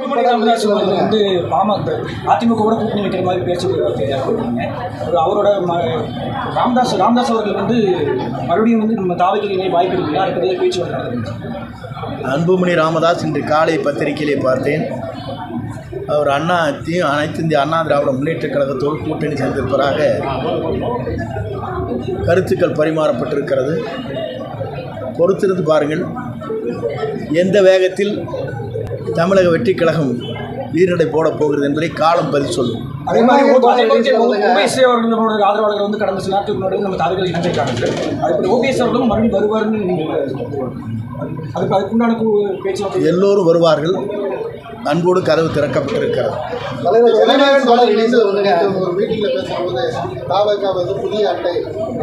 அன்புமணி ராமதாஸ் வந்து பாமக அதிமுக கூட கூட்டணி வைக்கிற மாதிரி பேச்சு ஏற்படுறீங்க. அவரோட ராமதாஸ் அவர்கள் வந்து மறுபடியும் வந்து நம்ம தாவைக்கு வாய்ப்பு இருக்குல்ல, அதுக்கு பேச்சு நடக்குது. அன்புமணி ராமதாஸ் இன்று காலை பத்திரிகையிலே பார்த்தேன். அவர் அனைத்து இந்திய அண்ணா திராவிட முன்னேற்றக் கழகத்தோடு கூட்டணி சேர்ந்திருப்பதாக கருத்துக்கள் பரிமாறப்பட்டிருக்கிறது. பொறுத்திருந்து பாருங்கள், எந்த வேகத்தில் தமிழக வெற்றிக் கழகம் வீரடை போடப் போகிறது என்பதை காலம் பதில் சொல்லும். அதே மாதிரி ஓபிஎஸ் அவர்களோட ஆதரவாளர்கள் வந்து கடந்த சில நாட்களுக்கு முன்னாடி நம்ம தாவைகள் இணைஞ்சிருக்காங்க. அதுக்கு ஓபிஎஸ் அவர்களும் மறுபடியும் வருவார்னு அதுக்குண்டான பேச்சு எல்லோரும் வருவார்கள். அன்போடு கதவு திறக்கப்பட்டிருக்கிறது.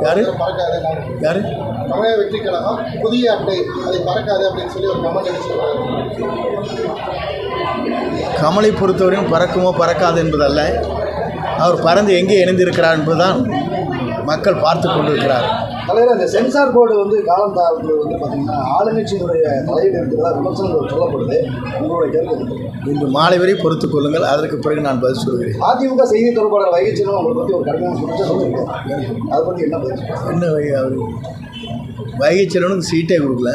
யாரு யாரு தமிழக வெற்றி கழகம் புதிய அட்டை அதை பறக்காது அப்படின்னு சொல்லி ஒரு கமெண்ட் அடிச்சிருக்காங்க. கமலை பொறுத்தவரையும் பறக்குமோ பறக்காது என்பதல்ல, அவர் பறந்து எங்கே இணைந்திருக்கிறார் என்பதுதான் மக்கள் பார்த்து கொண்டிருக்கிறார். தலைவர், அந்த சென்சார் போர்டு வந்து காலம் தாழ்வு வந்து பார்த்தீங்கன்னா ஆளுங்கட்சியினுடைய தலையீடு இருக்கிறதா விமர்சனங்கள் சொல்லப்படுது. உங்களுடைய கருத்து? இன்று மாலை வரை பொறுத்துக் கொள்ளுங்கள், அதற்கு பிறகு நான் பதில் சொல்கிறேன். அதிமுக செய்தி தொடர்பாளர் வைகைச்செல்வன் அவங்களை பற்றி ஒரு கடுமையான குற்றம் சொல்லியிருக்காரு. அதை பற்றி என்ன பதில்? என்ன அவர் வைகைச்செல்வனுக்கு சீட்டே கொடுக்கல,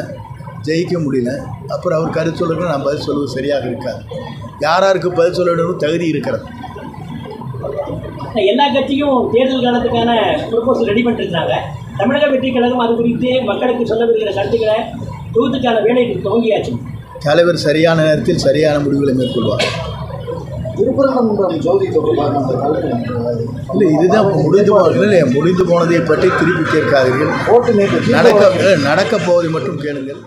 ஜெயிக்க முடியல, அப்புறம் அவர் கருத்து சொல்லுங்க, நான் பதில் சொல்லுவது சரியாக இருக்காது. யாராருக்கு பதில் சொல்ல வேண்டும் தகுதி இருக்கிறது. எல்லா கட்சியும் தேர்தல் காலத்துக்கான ப்ரொபோசல் ரெடி பண்ணிருந்தாங்க. தமிழக வெற்றி கழகம் அது குறித்து மக்களுக்கு சொல்ல வருகிற கருத்துக்களை தொகுத்துக்கான வேலை துவங்கியாச்சு. தலைவர் சரியான நேரத்தில் சரியான முடிவுகளை மேற்கொள்வார். திருப்பரங்குன்றம் ஜோதி தொடர்பான அந்த கருத்து இல்லை, இதுதான் முடிந்து போனதை பற்றி திருப்பி கேட்காதீர்கள். நடக்க போவதை மட்டும் கேளுங்கள்.